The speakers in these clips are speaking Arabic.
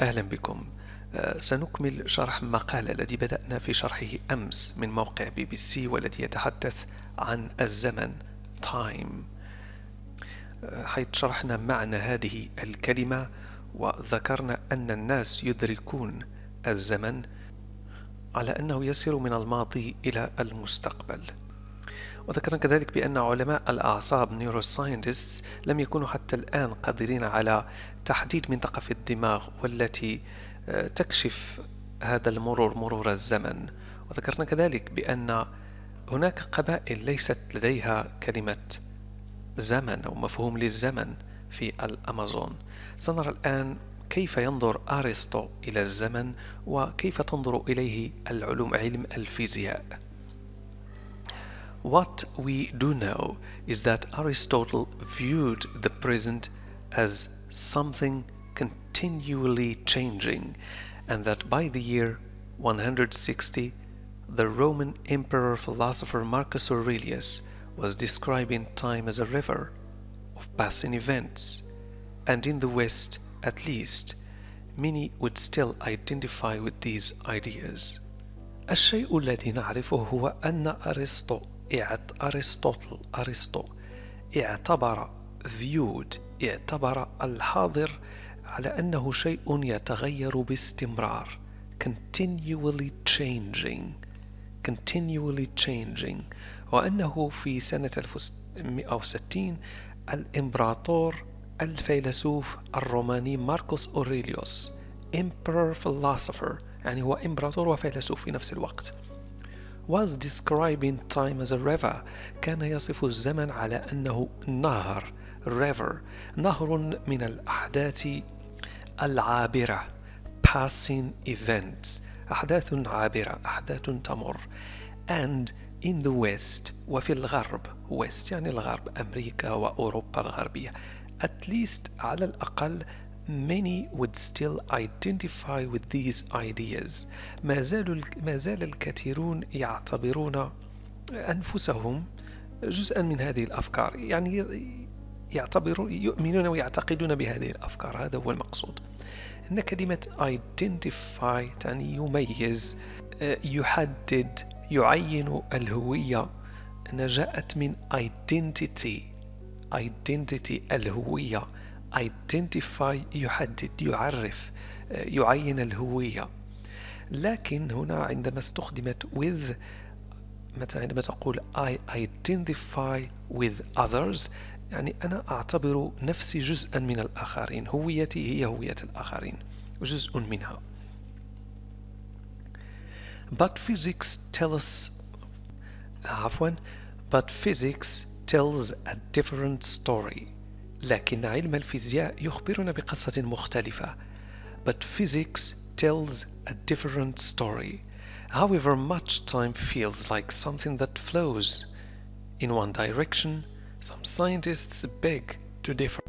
أهلا بكم. سنكمل شرح المقال الذي بدأنا في شرحه أمس من موقع BBC والذي يتحدث عن الزمن time، حيث شرحنا معنى هذه الكلمة وذكرنا أن الناس يدركون الزمن على أنه يسير من الماضي إلى المستقبل. وذكرنا كذلك بأن علماء الأعصاب neuroscientists لم يكونوا حتى الآن قادرين على تحديد منطقة في الدماغ والتي تكشف هذا المرور، مرور الزمن. وذكرنا كذلك بأن هناك قبائل ليست لديها كلمة زمن أو مفهوم للزمن في الأمازون. سنرى الآن كيف ينظر أرسطو إلى الزمن وكيف تنظر إليه علم الفيزياء. What we do know is that Aristotle viewed the present as something continually changing, and that by the year 160, the Roman emperor philosopher Marcus Aurelius was describing time as a river of passing events, and in the West, at least, many would still identify with these ideas. الشيء الذي نعرفه هو أن أرسطو اعتبر الحاضر على أنه شيء يتغير باستمرار continually changing، وأنه في سنة 1160 الإمبراطور الفيلسوف الروماني ماركوس أوريليوس emperor philosopher، يعني هو إمبراطور وفيلسوف في نفس الوقت، was describing time as a river، كان يصف الزمن على أنه نهر نهر من الأحداث العابرة passing events، أحداث عابرة، أحداث تمر. and in the West، وفي الغرب، West يعني الغرب، أمريكا وأوروبا الغربية، at least على الأقل many would still identify with these ideas. ما زال الكثيرون يعتبرون أنفسهم جزءا من هذه الأفكار، يعني يؤمنون ويعتقدون بهذه الأفكار. هذا هو المقصود. إن كلمة identify تعني يميز، يحدد، يعين الهوية، أنها جاءت من identity الهوية. identify يحدد، يعرف، يعين الهوية. لكن هنا عندما استخدمت with، مثلا عندما تقول I identify with others، يعني أنا أعتبر نفسي جزءا من الآخرين، هويتي هي هوية الآخرين، جزء منها. But physics tells a different story. لكن علم الفيزياء يخبرنا بقصة مختلفة. But physics tells a different story. However much time feels like something that flows in one direction, some scientists beg to differ.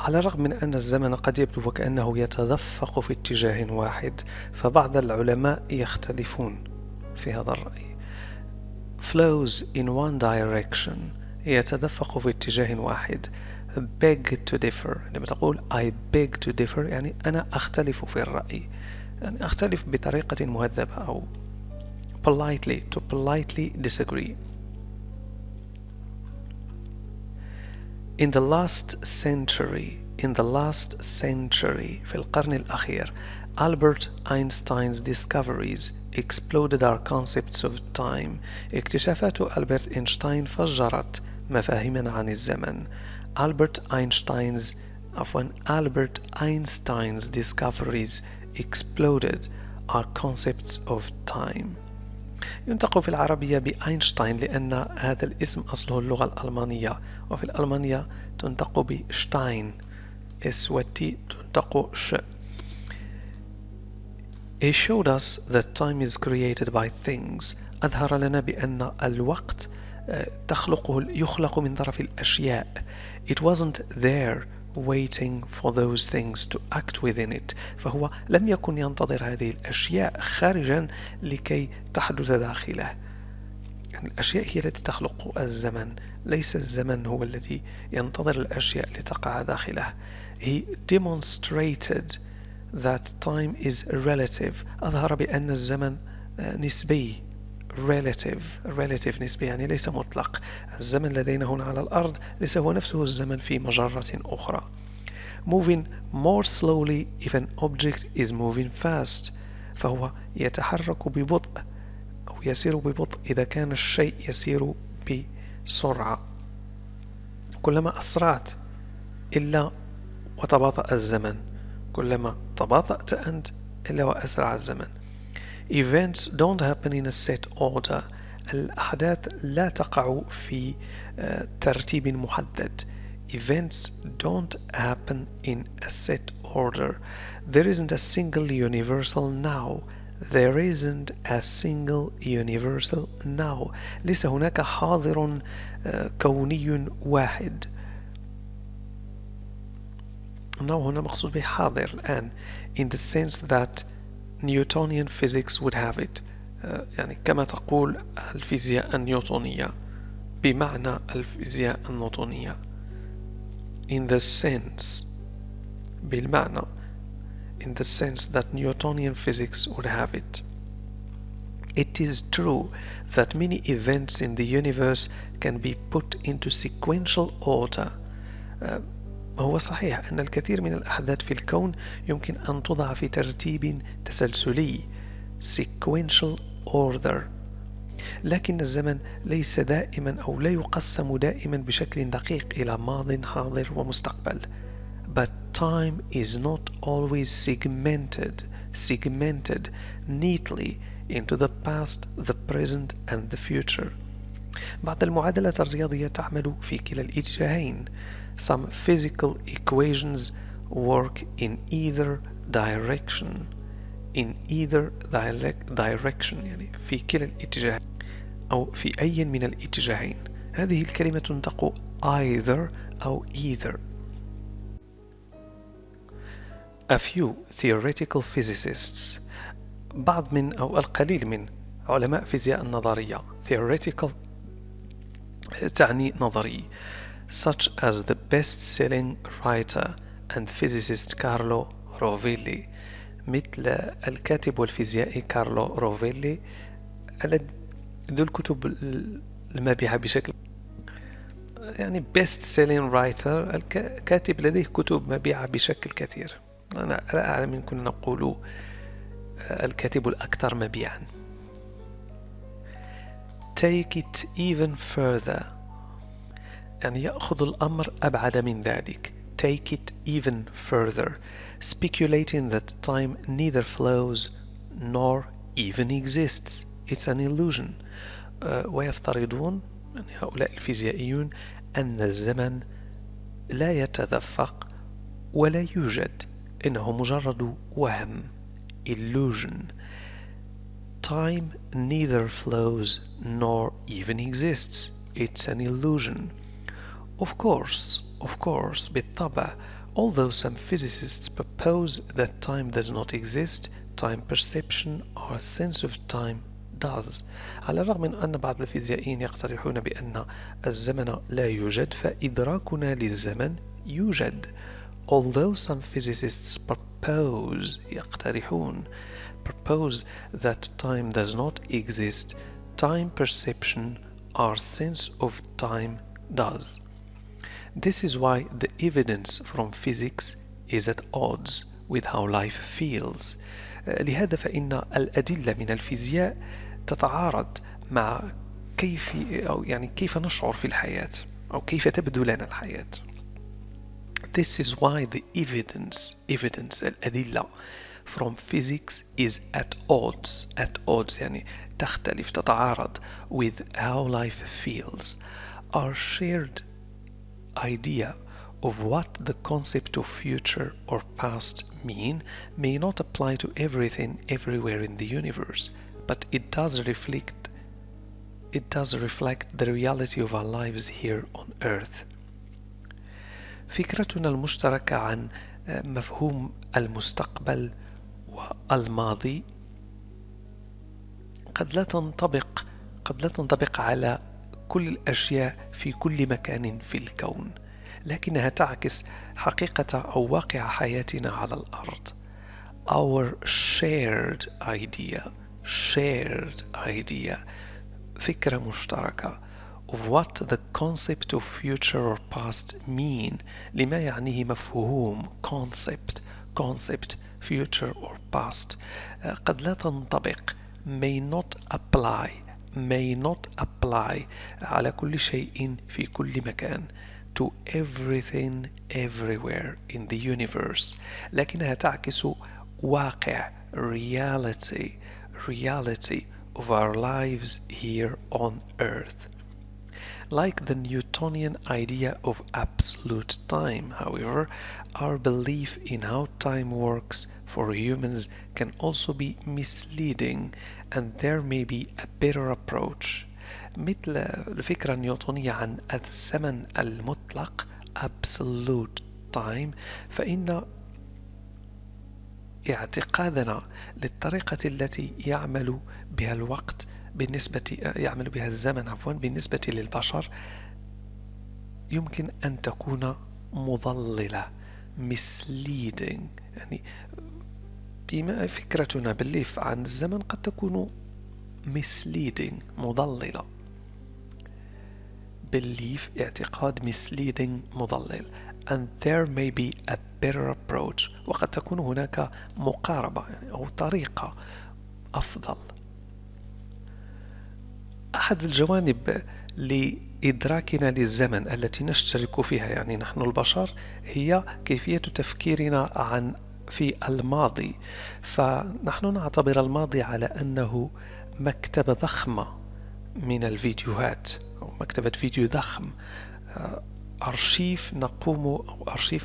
على الرغم من أن الزمن قد يبدو وكأنه يتدفق في اتجاه واحد، فبعض العلماء يختلفون في هذا الرأي. flows in one direction، يتدفق في اتجاه واحد. beg to differ، لما تقول I beg to differ يعني أنا أختلف في الرأي، يعني أختلف بطريقة مهذبة، أو to politely disagree. In the last century في القرن الأخير، Albert Einstein's discoveries exploded our concepts of time. اكتشافات ألبرت أينشتاين فجرت مفاهيمنا عن الزمن. Albert Einstein's discoveries exploded our concepts of time. ينطق في العربية بأينشتاين لأن هذا الاسم أصله اللغة الألمانية، وفي الألمانية تنطق بشتاين، اس والتي تنطق ش. He showed us that time is created by things. أظهر لنا بأن الوقت يخلق من طرف الأشياء. It wasn't there waiting for those things to act within it. فهو لم يكن ينتظر هذه الأشياء خارجا لكي تحدث داخله. يعني الأشياء هي التي تخلق الزمن، ليس الزمن هو الذي ينتظر الأشياء لتقع داخله. He demonstrated that time is relative. أظهر بأن الزمن نسبي. relative نسبي يعني ليس مطلق. الزمن لدينا هنا على الأرض ليس هو نفسه الزمن في مجرة أخرى. moving more slowly if an object is moving fast. فهو يتحرك ببطء أو يسير ببطء إذا كان الشيء يسير بسرعة. كلما أسرعت إلا وتباطأ الزمن، كلما تباطأت أنت إلا وأسرع الزمن. Events don't happen in a set order. الأحداث لا تقع في ترتيب محدد. Events don't happen in a set order. There isn't a single universal now. There isn't a single universal now. ليس هناك حاضر كوني واحد. now هنا مقصود به حاضر الآن in the sense that Newtonian physics would have it. يعني كما تقول الفيزياء النيوتونية، بمعنى الفيزياء النيوتونية. in the sense بالمعنى in the sense that Newtonian physics would have it. It is true that many events in the universe can be put into sequential order. هو صحيح أن الكثير من الأحداث في الكون يمكن أن توضع في ترتيب تسلسلي sequential order، لكن الزمن ليس دائما أو لا يقسم دائما بشكل دقيق إلى ماض حاضر ومستقبل. But time is not always segmented neatly into the past, the present and the future. بعض المعادلات الرياضية تعمل في كلا الاتجاهين. Some physical equations work in either direction. يعني في كلا الاتجاهين أو في أي من الاتجاهين. هذه الكلمة تنطق either أو either. A few theoretical physicists. بعض من أو القليل من علماء فيزياء النظرية. Theoretical تعني نظري. Such as the best-selling writer and physicist كارلو روفيلي. مثل الكاتب والفيزيائي كارلو روفيلي ذو الكتب المبيعة بشكل يعني best-selling writer، الكاتب لديه كتب مبيعة بشكل كثير. أنا لا أعلم إن كنا نقول الكاتب الأكثر مبيعا. Take it even further يعني يأخذ الأمر أبعد من ذلك. Take it even further, speculating that time neither flows nor even exists. It's an illusion. ويفترضون يعني هؤلاء الفيزيائيون أن الزمن لا يتدفق ولا يوجد، إنه مجرد وهم. Illusion. Time neither flows nor even exists. It's an illusion. Of course, بالطبع, although some physicists propose that time does not exist, time perception or sense of time does. على الرغم من أن بعض الفيزيائيين يقترحون بأن الزمن لا يوجد، فإدراكنا للزمن يوجد. Although some physicists propose that time does not exist, time perception or sense of time does. This is why the evidence from physics is at odds with how life feels. لهذا فإن الأدلة من الفيزياء تتعارض مع كيف نشعر في الحياة أو كيف تبدو لنا الحياة. This is why the evidence الأدلة from physics is at odds يعني تختلف تتعارض with how life feels. Our shared idea of what the concept of future or past mean may not apply to everything everywhere in the universe, but it does reflect the reality of our lives here on earth. فكرتنا المشتركة عن مفهوم المستقبل والماضي قد لا تنطبق على كل الأشياء في كل مكان في الكون، لكنها تعكس حقيقة أو واقع حياتنا على الأرض. our shared idea فكرة مشتركة of what the concept of future or past mean لما يعنيه مفهوم concept future or past قد لا تنطبق may not apply على كل شيء في كل مكان to everything everywhere in the universe لكنها تعكس واقع reality of our lives here on earth. Like the Newtonian idea of absolute time, however, our belief in how time works for humans can also be misleading and there may be a better approach. مثل الفكرة النيوتونية عن الزمن المطلق absolute time فإن اعتقادنا للطريقة التي يعمل بها الزمن بالنسبة للبشر يمكن أن تكون مضللة misleading يعني بما فكرتنا بالليف عن الزمن قد تكون misleading مضللة belief اعتقاد misleading مضلل and there may be a better approach وقد تكون هناك مقاربة أو طريقة أفضل. أحد الجوانب لإدراكنا للزمن التي نشترك فيها يعني نحن البشر هي كيفية تفكيرنا في الماضي فنحن نعتبر الماضي على أنه مكتبة ضخمة من الفيديوهات أو مكتبة فيديو ضخم أرشيف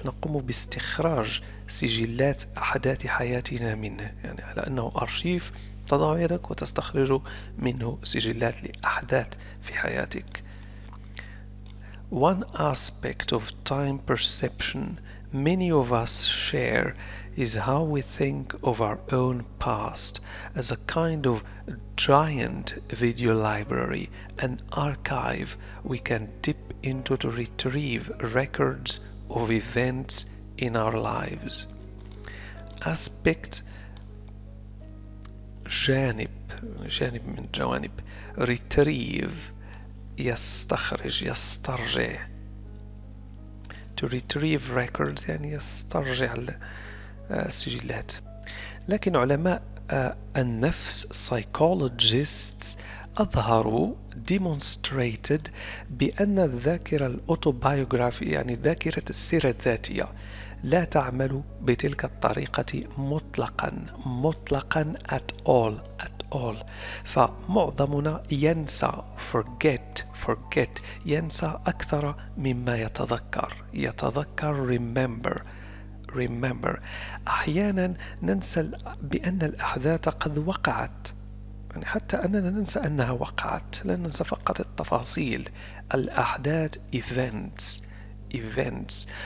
نقوم باستخراج سجلات أحداث حياتنا منه يعني على أنه أرشيف تضع يدك وتستخرج منه سجلات لأحداث في حياتك. One aspect of time perception many of us share is how we think of our own past as a kind of giant video library, an archive we can dip into to retrieve records of events in our lives. Aspect جانب من جوانب retrieve يسترجع to retrieve records يعني يسترجع السجلات لكن علماء النفس psychologists أظهروا demonstrated بأن الذاكرة الأوتوبايوغرافية يعني ذاكرة السيرة الذاتية لا تعمل بتلك الطريقة مطلقا at all فمعظمنا ينسى forget ينسى أكثر مما يتذكر remember أحيانا ننسى بأن الأحداث قد وقعت يعني حتى أننا ننسى أنها وقعت لا ننسى فقط التفاصيل الأحداث events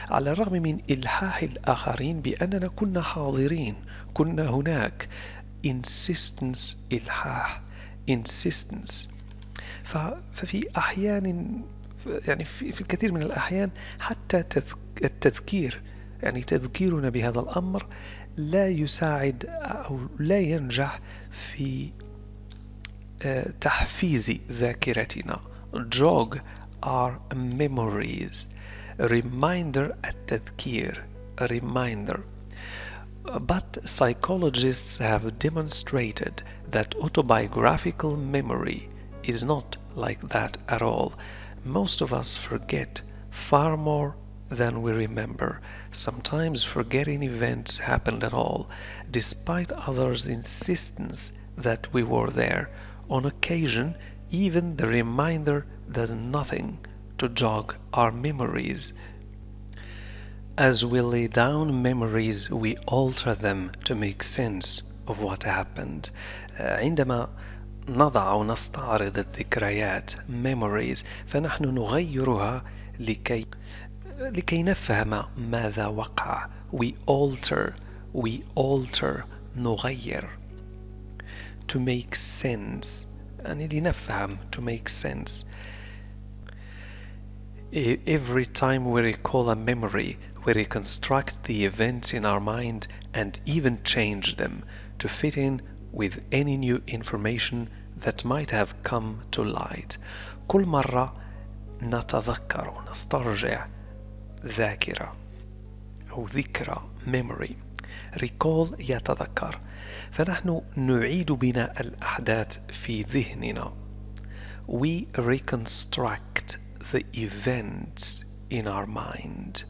على الرغم من إلحاح الآخرين بأننا كنا حاضرين كنا هناك insistence ففي أحيان يعني في الكثير من الأحيان حتى التذكير يعني تذكيرنا بهذا الأمر لا يساعد أو لا ينجح في تحفيز ذاكرتنا. jog our memories reminder التذكير reminder but psychologists have demonstrated that autobiographical memory is not like that at all. Most of us forget far more than we remember. Sometimes forgetting events happened at all, despite others' insistence that we were there. On occasion, even the reminder does nothing to jog our memories. As we lay down memories, we alter them to make sense of what happened. عندما نضع أو نستعرض الذكريات memories فنحن نغيرها لكي نفهم ماذا وقع. we alter نغير to make sense يعني لنفهم to make sense. Every time we recall a memory We reconstruct the events in our mind and even change them to fit in with any new information that might have come to light. كل مرة نتذكر نسترجع ذاكرة أو ذكرى memory. recall يتذكر، فنحن نعيد بناء الأحداث في ذهننا. We reconstruct the events in our mind.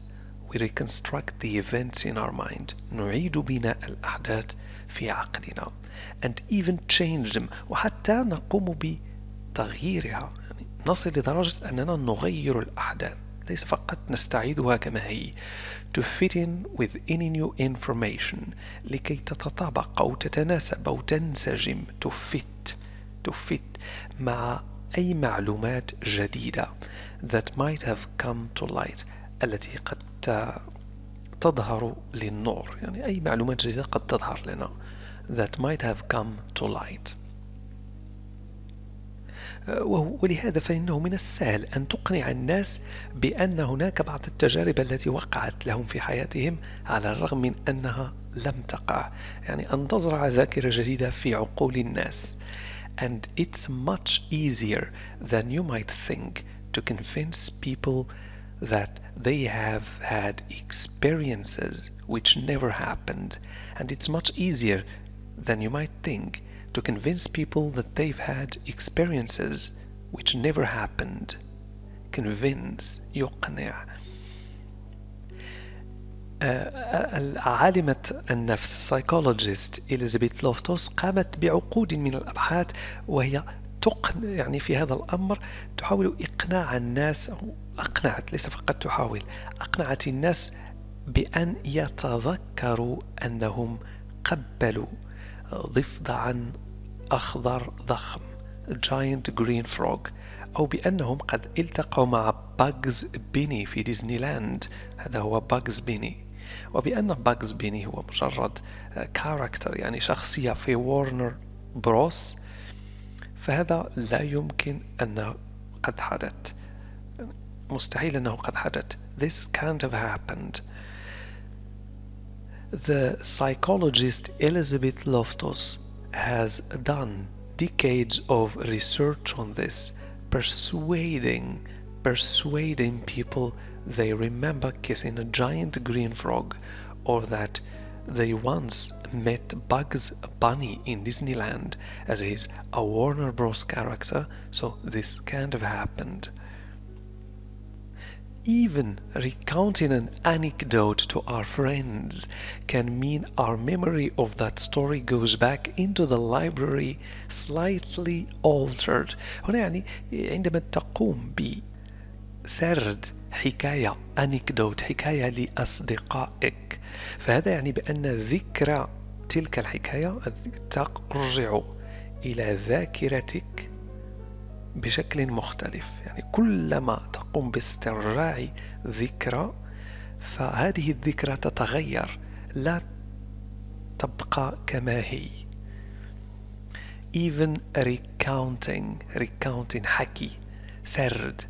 We reconstruct the events in our mind. نعيد بناء الأحداث في عقلنا. And even change them. وحتى نقوم بتغييرها، يعني نصل لدرجة أننا نغير الأحداث، ليس فقط نستعيدها كما هي. To fit in with any new information. لكي تتطابق أو تتناسب أو تنسجم. To fit مع أي معلومات جديدة that might have come to light. التي قد تظهر للنور، يعني أي معلومات جديدة قد تظهر لنا that might have come to light. ولهذا فإنه من السهل أن تقنع الناس بأن هناك بعض التجارب التي وقعت لهم في حياتهم على الرغم من أنها لم تقع، يعني أن تزرع ذاكرة جديدة في عقول الناس. And it's much easier than you might think to convince people that they have had experiences which never happened. And it's much easier than you might think to convince people that they've had experiences which never happened. Convince يقنع. عالمة النفس psychologist إليزابيث لوفتوس قامت بعقود من الأبحاث، وهي يعني في هذا الأمر تحاول إقناع الناس، أو أقنعت، ليس فقط تحاول، أقنعت الناس بأن يتذكروا أنهم قبلوا ضفدعا أخضر ضخم giant green frog، أو بأنهم قد التقوا مع باجز بيني في ديزني لاند. هذا هو باجز بيني، وبأن باجز بيني هو مجرد كاركتر، يعني شخصية في وارنر بروس، فهذا لا يمكن أنه قد حدث، مستحيل أنه قد حدث. This can't have happened. The psychologist Elizabeth Loftus has done decades of research on this, persuading people they remember kissing a giant green frog, or that they once met Bugs Bunny in Disneyland, as he's a Warner Bros. Character, so this can't have happened. Even recounting an anecdote to our friends can mean our memory of that story goes back into the library slightly altered. هنا يعني عندما تقوم بسرد حكاية anecdote، حكاية لأصدقائك، فهذا يعني بأن ذكرى تلك الحكاية ترجع إلى ذاكرتك بشكل مختلف. يعني كلما تقوم باسترجاع ذكرى فهذه الذكرى تتغير، لا تبقى كما هي. Even recounting حكي، سرد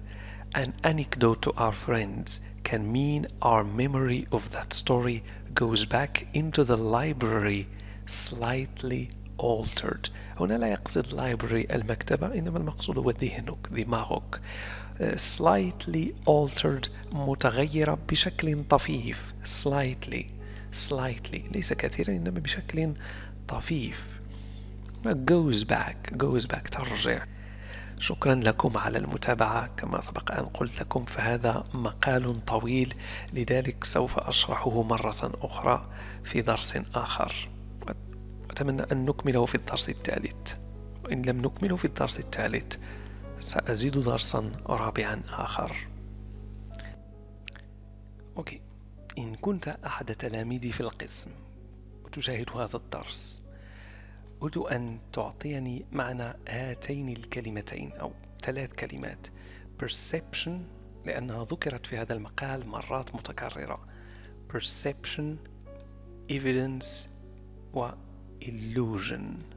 an anecdote to our friends can mean our memory of that story goes back into the library slightly altered. هنا لا يقصد library المكتبة، إنما المقصود هو ذهنك، دماغك. slightly altered متغيرة بشكل طفيف. slightly ليس كثيرا إنما بشكل طفيف. goes back ترجع. شكرا لكم على المتابعة. كما سبق أن قلت لكم فهذا مقال طويل، لذلك سوف أشرحه مرة أخرى في درس آخر. أتمنى أن نكمله في الدرس الثالث، وإن لم نكمله في الدرس الثالث سأزيد درسا رابعا آخر. أوكي. إن كنت أحد تلاميذي في القسم وتشاهد هذا الدرس، أريد أن تعطيني معنى هاتين الكلمتين أو 3 كلمات. perception لأنها ذكرت في هذا المقال مرات متكررة. perception, evidence و illusion.